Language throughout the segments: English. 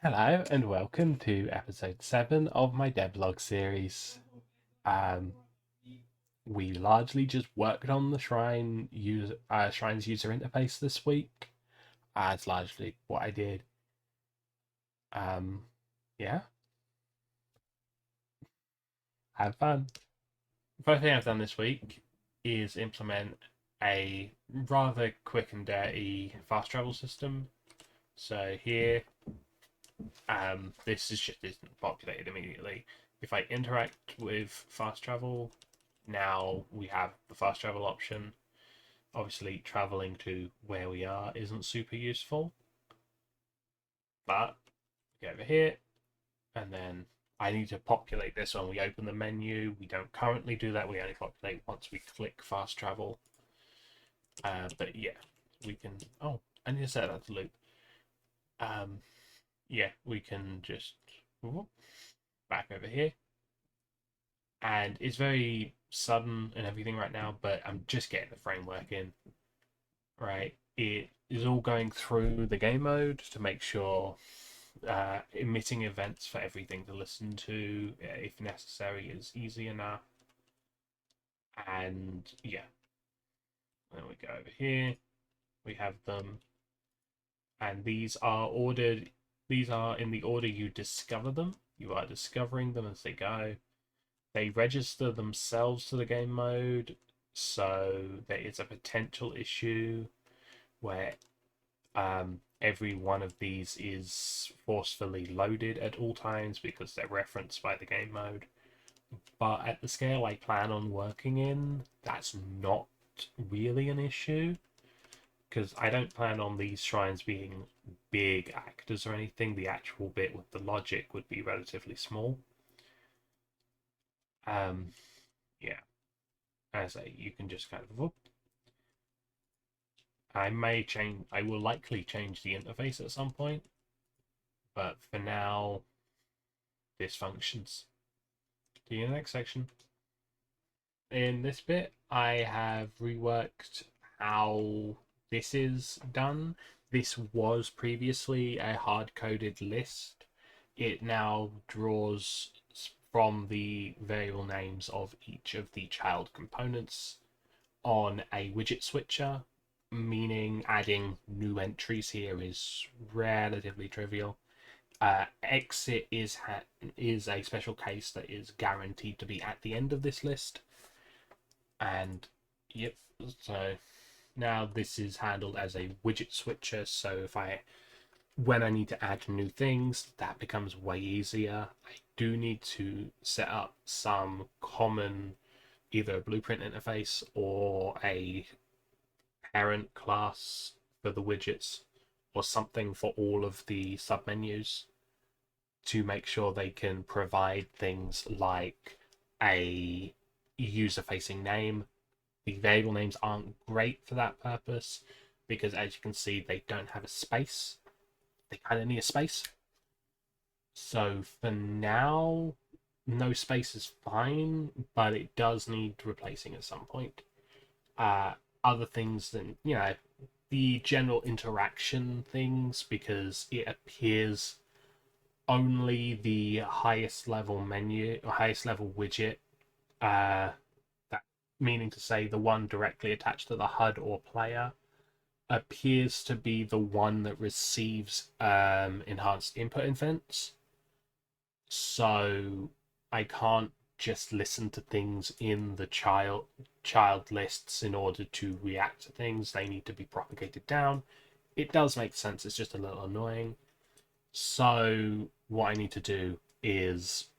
Hello and welcome to episode 7 of my devlog series. Um, we largely just worked on the Shrine's user interface this week. That's largely what I did. Um, yeah, have fun. The first thing I've done this week is implement a rather quick and dirty fast travel system. So here, this is just isn't populated immediately. If I interact with fast travel, now we have the fast travel option. Obviously, traveling to where we are isn't super useful, but go over here, and then I need to populate this when we open the menu. We don't currently do that. We only populate once we click fast travel. But yeah, we can. Oh, I need to set that to loop. Um, yeah, we can just whoop, back over here, and it's very sudden and everything right now. But I'm just getting the framework in. Right, it is all going through the game mode to make sure emitting events for everything to listen to, if necessary, is easy enough. And yeah, then we go over here. We have them, and these are ordered. These are in the order you discover them. You are discovering them as they go. They register themselves to the game mode, so there is a potential issue where every one of these is forcefully loaded at all times because they're referenced by the game mode. But at the scale I plan on working in, that's not really an issue because I don't plan on these shrines being big actors or anything. The actual bit with the logic would be relatively small. Um, yeah, as a you can just kind of whoop. I may change. I will likely change the interface at some point, but for now, this functions. To the next section. In this bit, I have reworked how this is done. This was previously a hard-coded list. It now draws from the variable names of each of the child components on a widget switcher, meaning adding new entries here is relatively trivial. Exit is a special case that is guaranteed to be at the end of this list, and yep. So now this is handled as a widget switcher. So when I need to add new things, that becomes way easier. I do need to set up some common either a blueprint interface or a parent class for the widgets or something for all of the submenus to make sure they can provide things like a user facing name. The variable names aren't great for that purpose because, as you can see, they don't have a space. They kind of need a space. So for now, no space is fine, but it does need replacing at some point. Uh, Other things than, the general interaction things, because it appears only the highest level menu or highest level widget, that meaning to say the one directly attached to the HUD or player, appears to be the one that receives enhanced input events. So I can't just listen to things in the child lists in order to react to things. They need to be propagated down. It does make sense, it's just a little annoying. So what I need to do is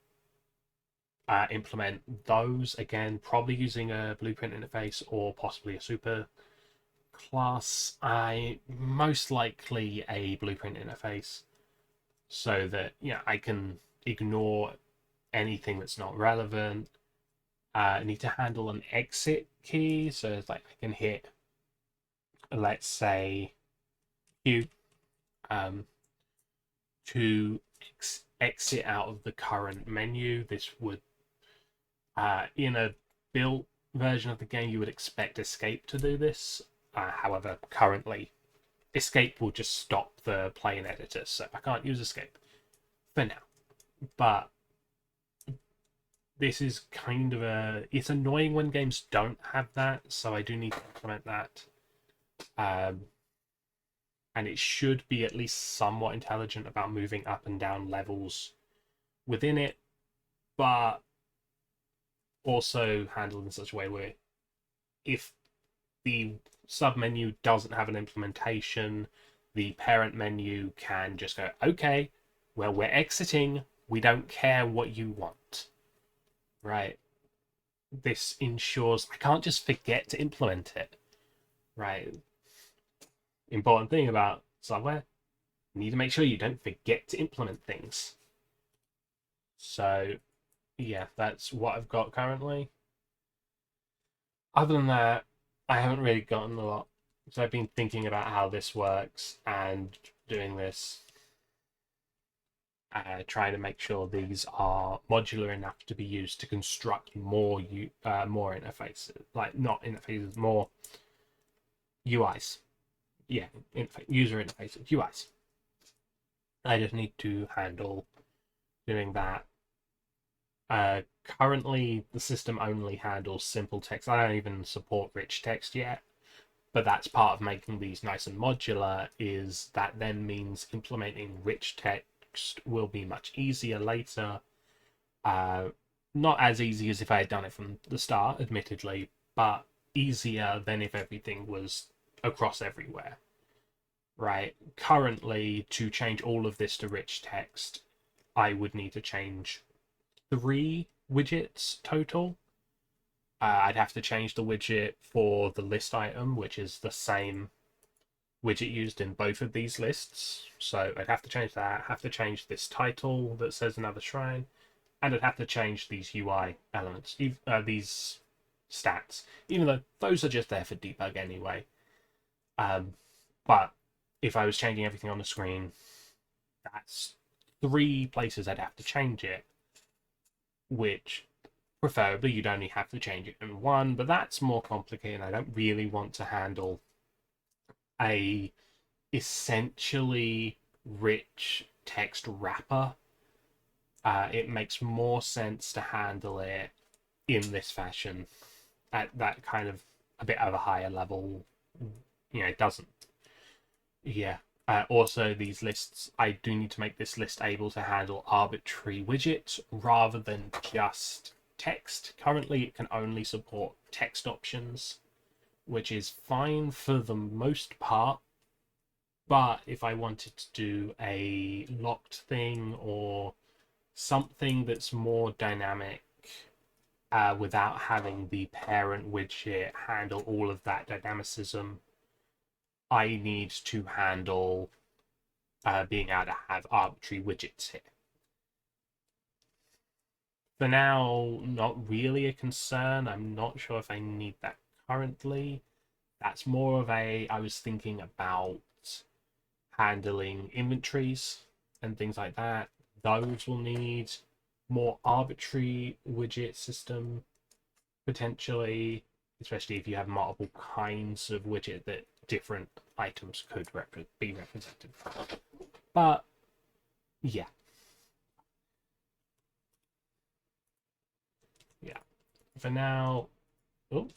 implement those again, probably using a blueprint interface or possibly a super class. I most likely a blueprint interface so that I can ignore anything that's not relevant. I need to handle an exit key, so it's like I can hit, let's say, Q, to exit out of the current menu. This would, in a built version of the game, you would expect escape to do this. However, currently, escape will just stop the play and editor, so I can't use escape. for now. But this is kind of it's annoying when games don't have that, so I do need to implement that. And it should be at least somewhat intelligent about moving up and down levels within it, but also handled in such a way where if the submenu doesn't have an implementation, the parent menu can just go, okay, well, we're exiting. We don't care what you want. Right? This ensures I can't just forget to implement it. Right? Important thing about software, you need to make sure you don't forget to implement things. So, yeah, that's what I've got currently. Other than that, I haven't really gotten a lot. So I've been thinking about how this works and doing this, trying to make sure these are modular enough to be used to construct more interfaces, like not interfaces, more UIs. Yeah, user interfaces, UIs. I just need to handle doing that. Currently, the system only handles simple text. I don't even support rich text yet, but that's part of making these nice and modular, is that then means implementing rich text will be much easier later. Not as easy as if I had done it from the start, admittedly, but easier than if everything was across everywhere. Right? Currently, to change all of this to rich text, I would need to change 3 widgets total. I'd have to change the widget for the list item, which is the same widget used in both of these lists. So I'd have to change that, have to change this title that says another shrine, and I'd have to change these UI elements, these stats, even though those are just there for debug anyway. But if I was changing everything on the screen, that's 3 places I'd have to change it, which preferably you'd only have to change it in one, but that's more complicated. I don't really want to handle a essentially rich text wrapper. It makes more sense to handle it in this fashion at that kind of a bit of a higher level. It doesn't. Yeah. Also, these lists, I do need to make this list able to handle arbitrary widgets rather than just text. Currently, it can only support text options, which is fine for the most part. But if I wanted to do a locked thing or something that's more dynamic, without having the parent widget handle all of that dynamicism, I need to handle being able to have arbitrary widgets here. For now, not really a concern. I'm not sure if I need that currently. That's more of I was thinking about handling inventories and things like that. Those will need more arbitrary widget system, potentially, especially if you have multiple kinds of widget that different items could be represented. But yeah. Yeah. For now. Oh,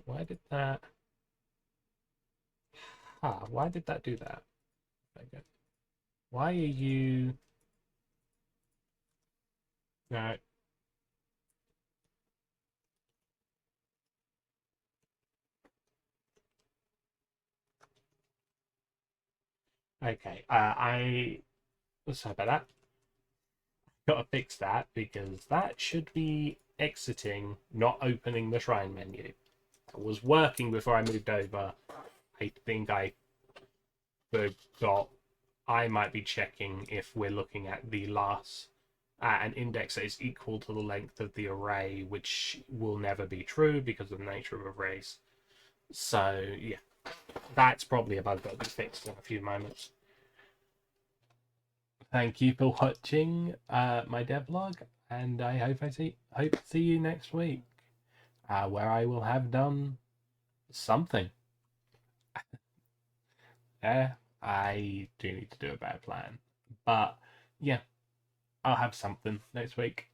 why did that? Why did that do that? Okay. Why are you? No. Okay. Sorry about that. Gotta fix that because that should be exiting, not opening the shrine menu. It was working before I moved over. I think I forgot. I might be checking if we're looking at the last an index that is equal to the length of the array, which will never be true because of the nature of arrays. So yeah, that's probably a bug that'll be fixed in a few moments. Thank you for watching my devlog, and I hope to see you next week, where I will have done something. Yeah, I do need to do a better plan, but yeah, I'll have something next week.